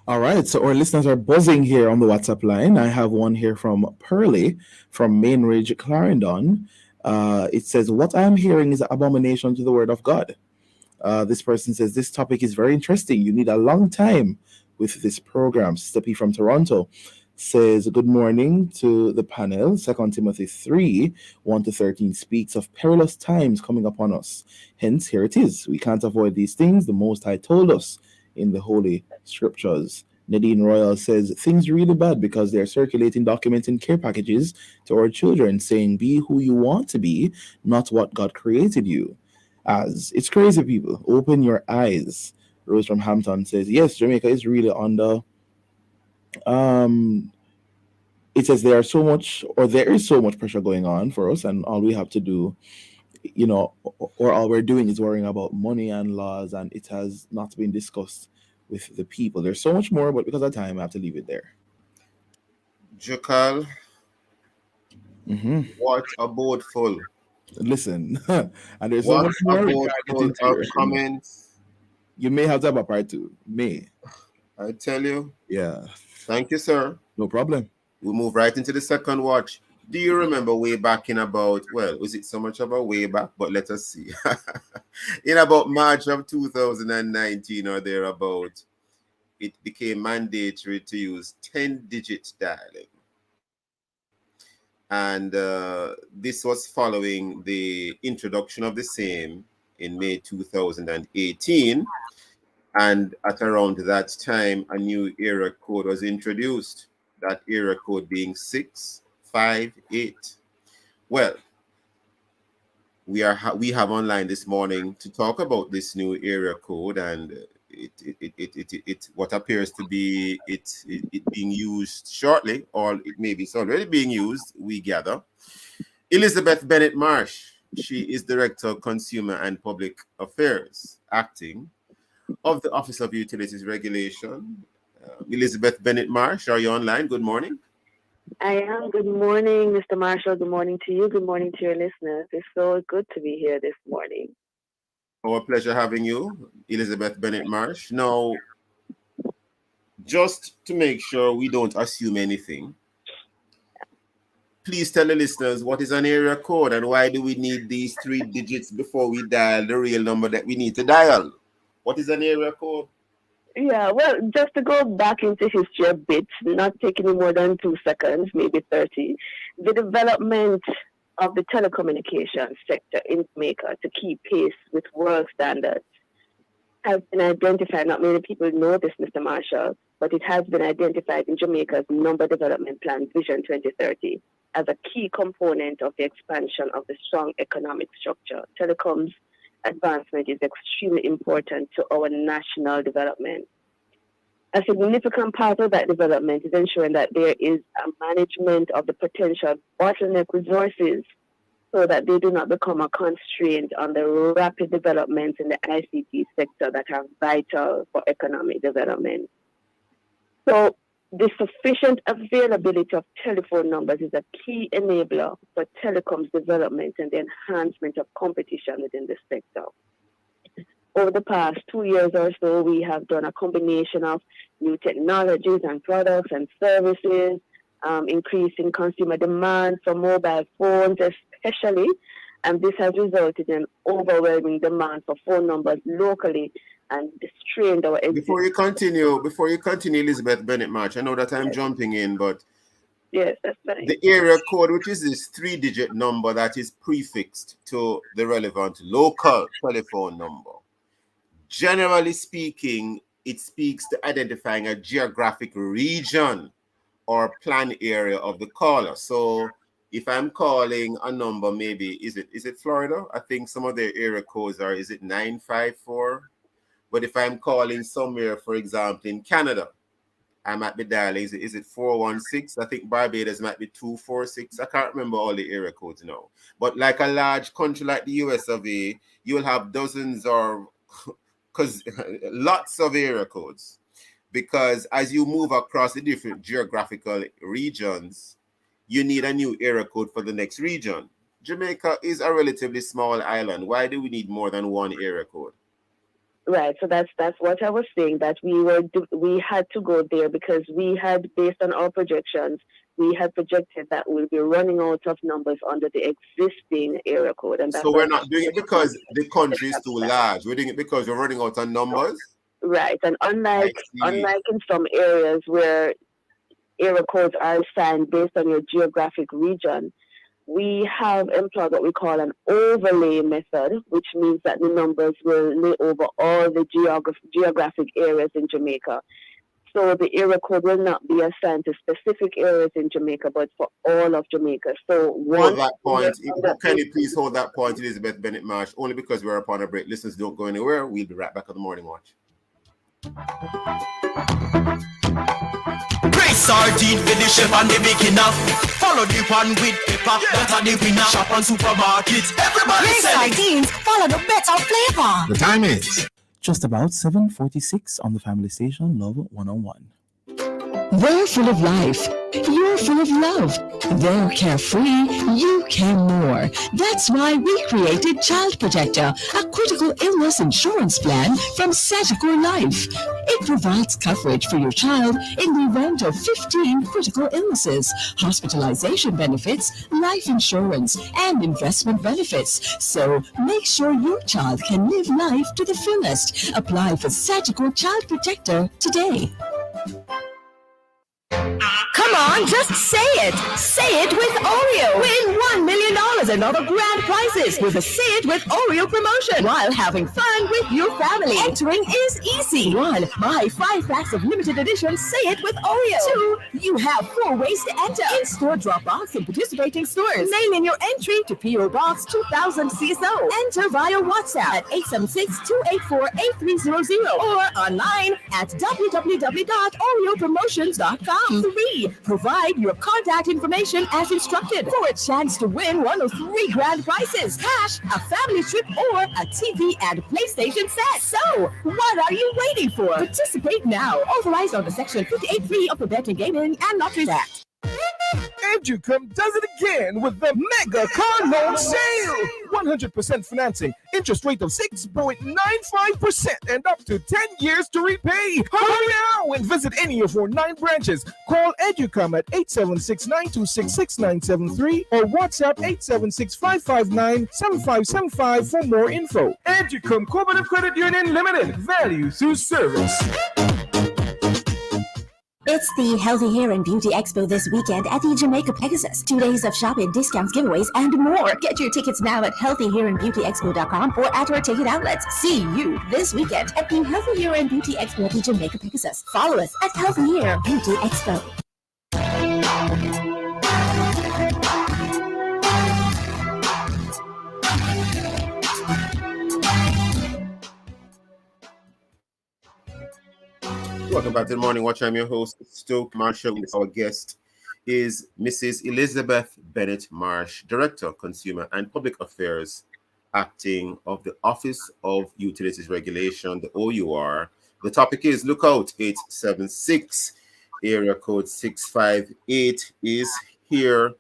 Speaker 1: All right, so our listeners are buzzing here on the WhatsApp line. I have one here from Pearly from Mainridge, Clarendon. It says, "What I am hearing is an abomination to the word of God." This person says, "This topic is very interesting. You need a long time with this program." Sister P from Toronto says, "Good morning to the panel. 2 Timothy 3, 1 to 13 speaks of perilous times coming upon us. Hence, here it is. We can't avoid these things. The Most High told us in the Holy Scriptures." Nadine Royal says, "Things are really bad because they're circulating documents in care packages to our children saying, 'Be who you want to be, not what God created you as.' It's crazy, people. Open your eyes." Rose from Hampton says, "Yes, Jamaica is really under." It says there is so much pressure going on for us, and all we have to do, or all we're doing is worrying about money and laws, and it has not been discussed with the people. There's so much more, but because of time, I have to leave it there.
Speaker 6: Jokal, what a boat full.
Speaker 1: Listen, and there's so
Speaker 6: What
Speaker 1: much
Speaker 6: a
Speaker 1: more
Speaker 6: boat full of comments.
Speaker 1: You may have to have a part two.
Speaker 6: I tell you.
Speaker 1: Yeah.
Speaker 6: Thank you, sir.
Speaker 1: No problem.
Speaker 6: We'll move right into the second watch. Do you remember way back in about, well, was it so much about way back? But let us see. In about March of 2019 or thereabout, it became mandatory to use 10-digit dialing. And this was following the introduction of the same in May 2018. And at around that time, a new area code was introduced. That area code being 658. Well, we have online this morning to talk about this new area code, and it what appears to be it being used shortly, or it maybe it's already being used, we gather. Elizabeth Bennett-Marsh, she is Director of Consumer and Public Affairs, acting of the Office of Utilities Regulation. Elizabeth Bennett-Marsh, are you online? Good morning.
Speaker 9: I am. Good morning, Mr. Marshall. Good morning to you. Good morning to your listeners. It's so good to be here this morning.
Speaker 6: Our pleasure having you, Elizabeth Bennett-Marsh. Now, just to make sure we don't assume anything, please tell the listeners what is an area code and why do we need these 3 digits before we dial the real number that we need to dial? What is an area code?
Speaker 9: Yeah, well, just to go back into history a bit, not taking more than 2 seconds, maybe 30, the development of the telecommunications sector in Jamaica to keep pace with world standards has been identified. Not many people know this, Mr. Marshall, but it has been identified in Jamaica's Number Development Plan Vision 2030 as a key component of the expansion of the strong economic structure. Telecoms advancement is extremely important to our national development. A significant part of that development is ensuring that there is a management of the potential bottleneck resources so that they do not become a constraint on the rapid developments in the ICT sector that are vital for economic development. So the sufficient availability of telephone numbers is a key enabler for telecoms development and the enhancement of competition within the sector. Over the past 2 years or so, we have done a combination of new technologies and products and services, increasing consumer demand for mobile phones especially, and this has resulted in overwhelming demand for phone numbers locally and strained our existence.
Speaker 6: Before you continue, Elizabeth Bennett-Marsh, I know that I'm jumping in, but
Speaker 9: yes, that's fine.
Speaker 6: The area code, which is this 3-digit number that is prefixed to the relevant local telephone number, generally speaking, it speaks to identifying a geographic region or plan area of the caller. So if I'm calling a number, maybe, is it Florida? I think some of their area codes are, is it 954? But if I'm calling somewhere, for example, in Canada, I might be dialing, is it 416? I think Barbados might be 246. I can't remember all the area codes now. But like a large country like the US of A, you will have dozens or lots of area codes. Because as you move across the different geographical regions, you need a new area code for the next region. Jamaica is a relatively small island. Why do we need more than one area code?
Speaker 9: Right, so that's what I was saying, that we had to go there because we had, based on our projections, we had projected that we'll be running out of numbers under the existing area code, and that's
Speaker 6: so we're not doing it because the country is too large. We're doing it because we're running out of numbers.
Speaker 9: Right, and unlike in some areas where area codes are assigned based on your geographic region, we have employed what we call an overlay method, which means that the numbers will lay over all the geographic areas in Jamaica. So the area code will not be assigned to specific areas in Jamaica, but for all of Jamaica. So
Speaker 6: hold that point. Can you please hold that point, Elizabeth Bennett-Marsh? Only because we're upon a break. Listeners, don't go anywhere. We'll be right back on the Morning Watch.
Speaker 2: Press sardine for the chef and the beginner. Follow the one with pepper, that are the winner. Shop on supermarkets, everybody
Speaker 12: Press sardines, follow the better flavor.
Speaker 1: The time is just about 7:46 on the Family Station, Love 101.
Speaker 12: They're full of life. You're full of love. They're carefree. You can more. That's why we created Child Protector, a critical illness insurance plan from Sagicor Life. It provides coverage for your child in the event of 15 critical illnesses, hospitalization benefits, life insurance, and investment benefits. So make sure your child can live life to the fullest. Apply for Sagicor Child Protector today.
Speaker 3: Come on, just say it. Say it with Oreo. Win $1 million and other grand prizes with a Say It with Oreo promotion while having fun with your family. Entering is easy. 1. Buy 5 packs of limited edition Say It with Oreo. 2. You have 4 ways to enter. In-store drop-box in participating stores. Name in your entry to P.O. Box 2000 CSO. Enter via WhatsApp at 876-284-8300 or online at www.oreopromotions.com. 3. Provide your contact information as instructed for a chance to win one of 3 grand prizes: cash, a family trip, or a TV and PlayStation set. So, what are you waiting for? Participate now. Authorized under Section 58.3 of the Betting, Gaming, and Lotteries Act.
Speaker 14: Educom does it again with the mega car loan sale. 100% financing, interest rate of 6.95% and up to 10 years to repay. Hurry now and visit any of our 9 branches. Call Educom at 876-926-6973 or WhatsApp 876-559-7575 for more info. Educom Cooperative Credit Union Limited. Value through service.
Speaker 16: It's the Healthy Hair and Beauty Expo this weekend at the Jamaica Pegasus. 2 days of shopping, discounts, giveaways, and more. Get your tickets now at healthyhairandbeautyexpo.com or at our ticket outlets. See you this weekend at the Healthy Hair and Beauty Expo at the Jamaica Pegasus. Follow us at Healthy Hair Beauty Expo.
Speaker 6: Welcome back to the Morning Watch. I'm your host, Stoke Marshall. Our guest is Mrs. Elizabeth Bennett-Marsh, Director, Consumer and Public Affairs, acting of the Office of Utilities Regulation, the OUR. The topic is Lookout 876, area code 658 is here.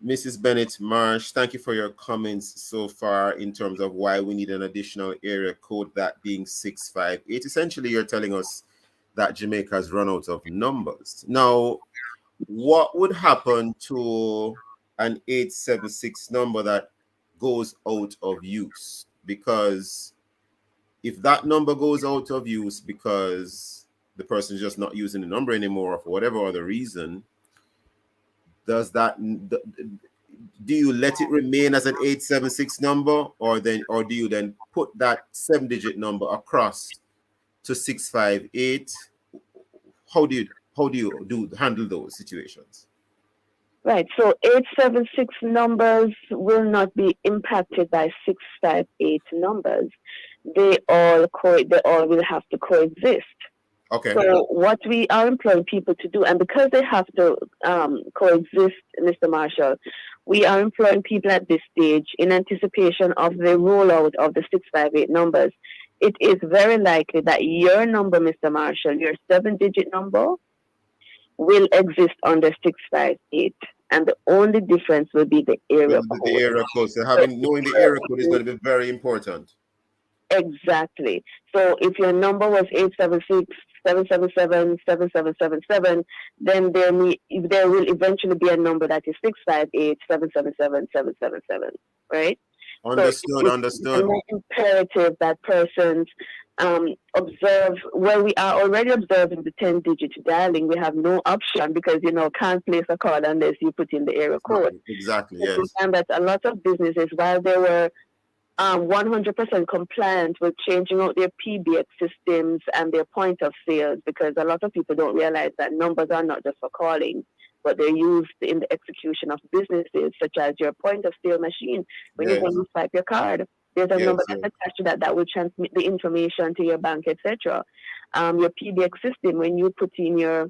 Speaker 6: Mrs. Bennett-Marsh, thank you for your comments so far in terms of why we need an additional area code, that being 658. Essentially, you're telling us that Jamaica has run out of numbers. Now, what would happen to an 876 number that goes out of use? Because if that number goes out of use because the person is just not using the number anymore or for whatever other reason, do you let it remain as an 876 number, or do you then put that 7-digit number across to 658? How do you handle those situations?
Speaker 9: Right. So 876 numbers will not be impacted by 658 numbers. They all will have to coexist.
Speaker 6: Okay.
Speaker 9: So what we are employing people to do, and because they have to coexist, Mr. Marshall, we are employing people at this stage in anticipation of the rollout of the 658 numbers. It is very likely that your number, Mr. Marshall, your 7-digit number, will exist under 658. And the only difference will be the area code.
Speaker 6: The area code. So knowing the area code is going to be very important.
Speaker 9: Exactly. So if your number was 876-777-7777, then there will eventually be a number that is 658-777-777, right?
Speaker 6: Understood.
Speaker 9: So it's imperative that persons observe. Well, we are already observing the 10-digit dialing. We have no option because, can't place a call unless you put in the area code.
Speaker 6: Exactly,
Speaker 9: So
Speaker 6: yes.
Speaker 9: we find that a lot of businesses, while they were 100% compliant with changing out their PBX systems and their point of sales, because a lot of people don't realize that numbers are not just for calling, but they're used in the execution of businesses, such as your point of sale machine. When you go and swipe your card, there's a number that's attached to that will transmit the information to your bank, etc. Your PBX system, when you put in your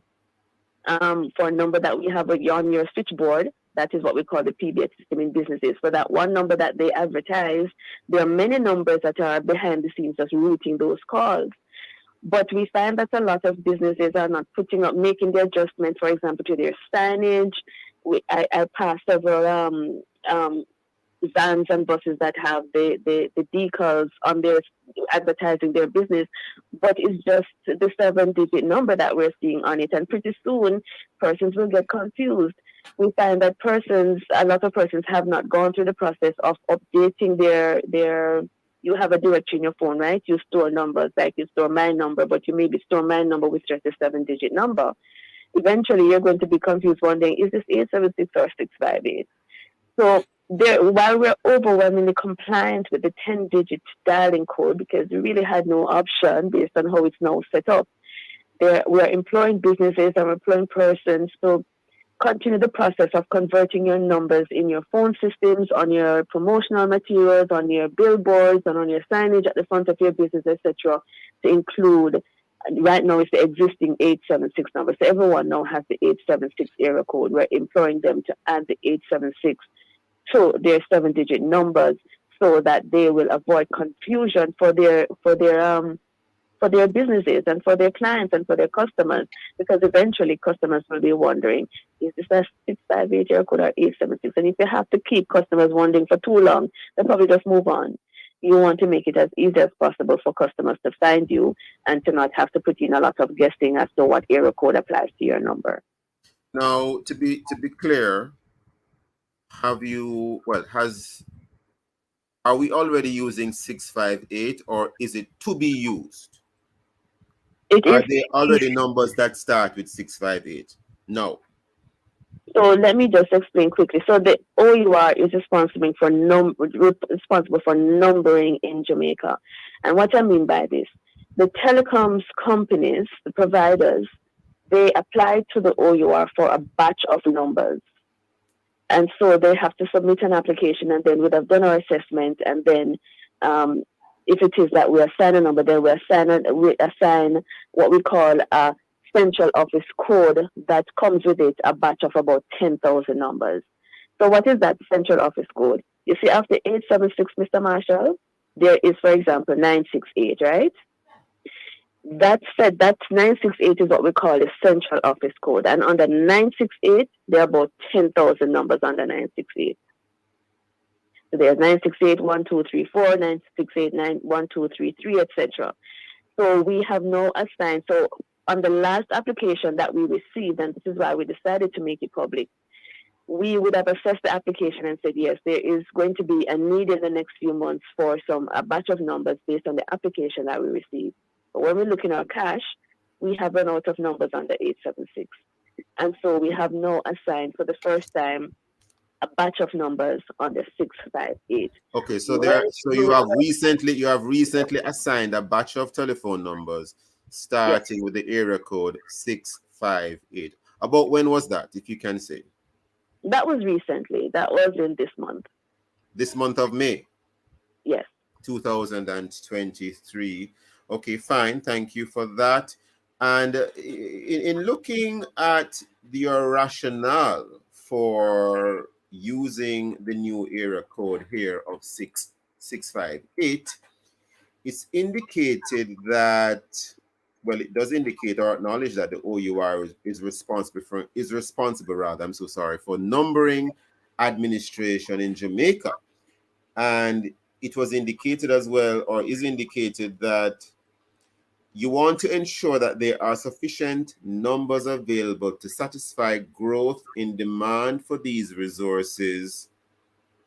Speaker 9: for a number that we have on your switchboard, that is what we call the PBX system in businesses. For that one number that they advertise, there are many numbers that are behind the scenes just routing those calls. But we find that a lot of businesses are not making the adjustment, for example, to their signage. I pass several vans and buses that have the decals on their advertising their business, but it's just the 7-digit number that we're seeing on it. And pretty soon, persons will get confused. We find that a lot of persons have not gone through the process of updating their you have a directory in your phone, right? You store numbers, like you store my number, but you maybe store my number with just a 7-digit number. Eventually, you're going to be confused wondering, is this 876 or 658? So while we're overwhelmingly compliant with the 10-digit dialing code, because we really had no option based on how it's now set up, we're employing businesses and employing persons to continue the process of converting your numbers in your phone systems, on your promotional materials, on your billboards, and on your signage at the front of your business, etc., to include. Right now, it's the existing 876 number. So everyone now has the 876 area code. We're imploring them to add the 876 to their 7-digit numbers so that they will avoid confusion for their businesses and for their clients and for their customers, because eventually customers will be wondering, is this a 658 area code or 876? And if you have to keep customers wondering for too long, they'll probably just move on. You want to make it as easy as possible for customers to find you and to not have to put in a lot of guessing as to what area code applies to your number.
Speaker 6: Now, to be clear, are we already using 658, or is it to be used? Are there already numbers that start with 658? No.
Speaker 9: So let me just explain quickly. So the OUR is responsible for numbering in Jamaica. And what I mean by this, the telecoms companies, the providers, they apply to the OUR for a batch of numbers. And so they have to submit an application, and then we'd have done our assessment, and then if it is that we assign a number, then we assign what we call a central office code that comes with it, a batch of about 10,000 numbers. So what is that central office code? You see, after 876, Mr. Marshall, there is, for example, 968, right? That said, that 968 is what we call the central office code. And under 968, there are about 10,000 numbers under 968. So there's 968, 1234, 968, 1233, etc. So we have no assigned. So on the last application that we received, and this is why we decided to make it public, we would have assessed the application and said, yes, there is going to be a need in the next few months for a batch of numbers based on the application that we received. But when we look in our cache, we have run out of numbers under 876. And so we have now assigned for the first time a batch of numbers on the 658.
Speaker 6: Okay, so you have recently assigned a batch of telephone numbers starting with the area code 658. About when was that, if you can say?
Speaker 9: That was recently. That was in this month.
Speaker 6: This month of May?
Speaker 9: Yes.
Speaker 6: 2023. Okay, fine. Thank you for that. And in looking at your rationale for using the new area code here of 658, it's indicated that, well, it does indicate or acknowledge that the OUR is responsible for numbering administration in Jamaica. And it was indicated as well, or is indicated, that you want to ensure that there are sufficient numbers available to satisfy growth in demand for these resources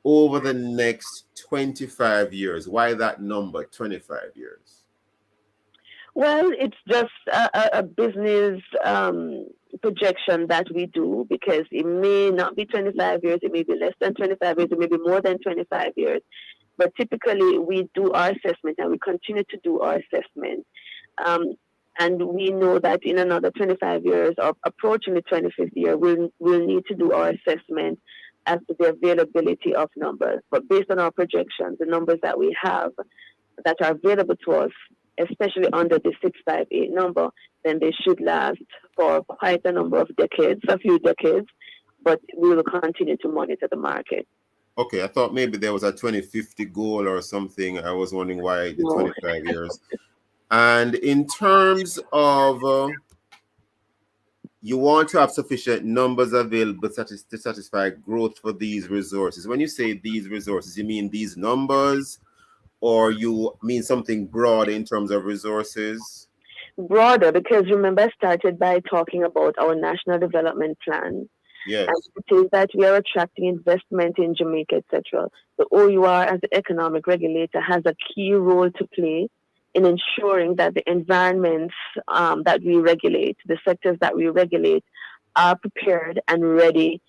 Speaker 6: over the next 25 years. Why that number, 25 years?
Speaker 9: Well, it's just a business projection that we do, because it may not be 25 years, it may be less than 25 years, it may be more than 25 years. But typically, we do our assessment, and we continue to do our assessment. And we know that in another 25 years, or approaching the 25th year, we'll need to do our assessment as to the availability of numbers. But based on our projections, the numbers that we have that are available to us, especially under the 658 number, then they should last for quite a number of decades, a few decades, but we will continue to monitor the market.
Speaker 6: Okay, I thought maybe there was a 2050 goal or something. I was wondering why the 25 years. And in terms of you want to have sufficient numbers available to satisfy growth for these resources. When you say these resources, you mean these numbers, or you mean something broad in terms of resources?
Speaker 9: Broader, because remember, I started by talking about our National Development Plan.
Speaker 6: Yes.
Speaker 9: And it is that we are attracting investment in Jamaica, etc. The OUR, as the economic regulator, has a key role to play in ensuring that the environments that we regulate, the sectors that we regulate, are prepared and ready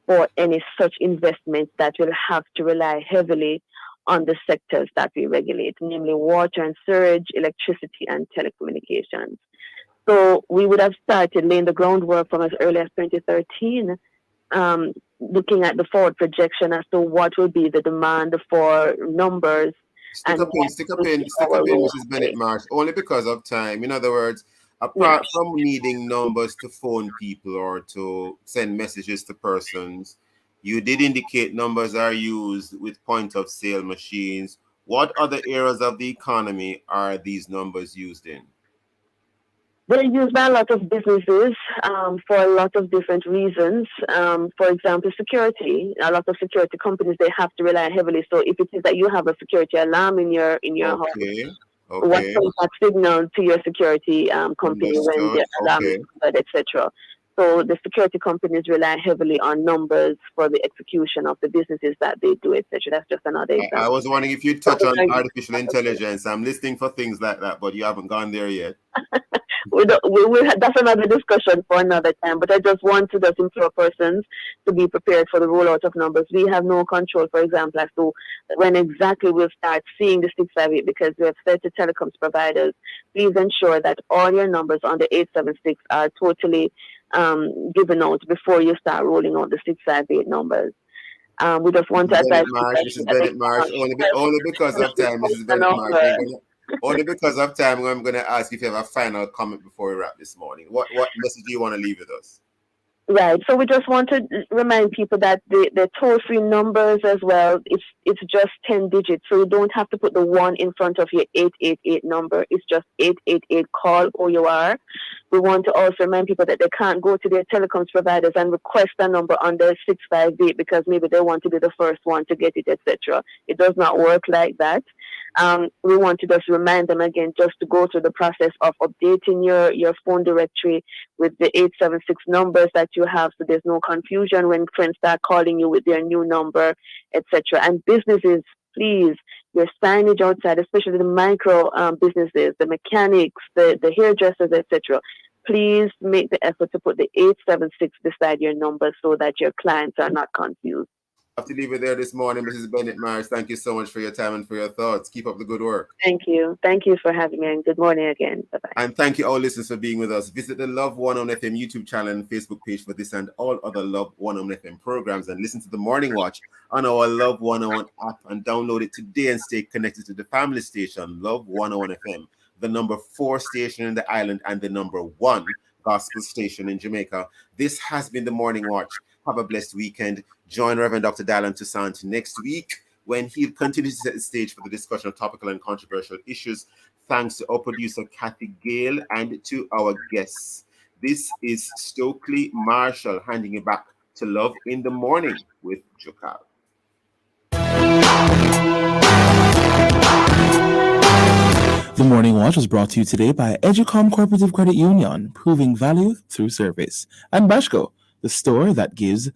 Speaker 9: for any such investments that will have to rely heavily on the sectors that we regulate, namely water and sewage, electricity, and telecommunications. So we would have started laying the groundwork from as early as 2013, looking at the forward projection as to what will be the demand for numbers.
Speaker 6: Stick up in, Mrs. Bennett-Marsh, only because of time. In other words, apart from needing numbers to phone people or to send messages to persons, you did indicate numbers are used with point of sale machines. What other areas of the economy are these numbers used in?
Speaker 9: They're used by a lot of businesses for a lot of different reasons. For example, security. A lot of security companies, they have to rely heavily. So if it is that you have a security alarm in your home, what sends that signal to your security company when the alarm is covered, etc. So the security companies rely heavily on numbers for the execution of the businesses that they do, etc. That's just another example.
Speaker 6: I was wondering if you touch on artificial intelligence. I'm listening for things like that, but you haven't gone there yet.
Speaker 9: That's another discussion for another time, but I just want to just implore persons to be prepared for the rollout of numbers. We have no control, for example, as to when exactly we'll start seeing the 658, because we have said to telecoms providers, please ensure that all your numbers on the 876 are totally given out before you start rolling out the 658 numbers. We just want to advise
Speaker 6: Mrs. Bennett-Marsh, only because of time, Mrs. Bennett-Marsh. Only because of time, I'm going to ask if you have a final comment before we wrap this morning. What message do you want to leave with us?
Speaker 9: Right. So we just want to remind people that the toll-free numbers as well, it's just 10 digits. So you don't have to put the 1 in front of your 888 number. It's just 888 call OUR. We want to also remind people that they can't go to their telecoms providers and request a number under 658 because maybe they want to be the first one to get it, etc. It does not work like that. We want to just remind them again just to go through the process of updating your phone directory with the 876 numbers that you have, so there's no confusion when friends start calling you with their new number, etc. And businesses, please, your signage outside, especially the micro businesses, the mechanics, the hairdressers, etc. Please make the effort to put the 876 beside your number so that your clients are not confused.
Speaker 6: I have to leave it there this morning, Mrs. Bennett-Marsh. Thank you so much for your time and for your thoughts. Keep up the good work.
Speaker 9: Thank you. Thank you for having me, and good morning again. Bye-bye.
Speaker 6: And thank you all listeners for being with us. Visit the Love 101 FM YouTube channel and Facebook page for this and all other Love 101 FM programs, and listen to the Morning Watch on our Love 101 app and download it today and stay connected to the family station, Love 101 FM, the number 4 station in the island and the number 1 gospel station in Jamaica. This has been the Morning Watch. Have a blessed weekend. Join Reverend Dr. Dylan Toussaint next week when he'll continue to set the stage for the discussion of topical and controversial issues. Thanks to our producer, Kathy Gale, and to our guests. This is Stokeley Marshall handing it back to Love in the Morning with Jokal.
Speaker 1: The Morning Watch was brought to you today by Educom Cooperative Credit Union, proving value through service, and Bashco, the store that gives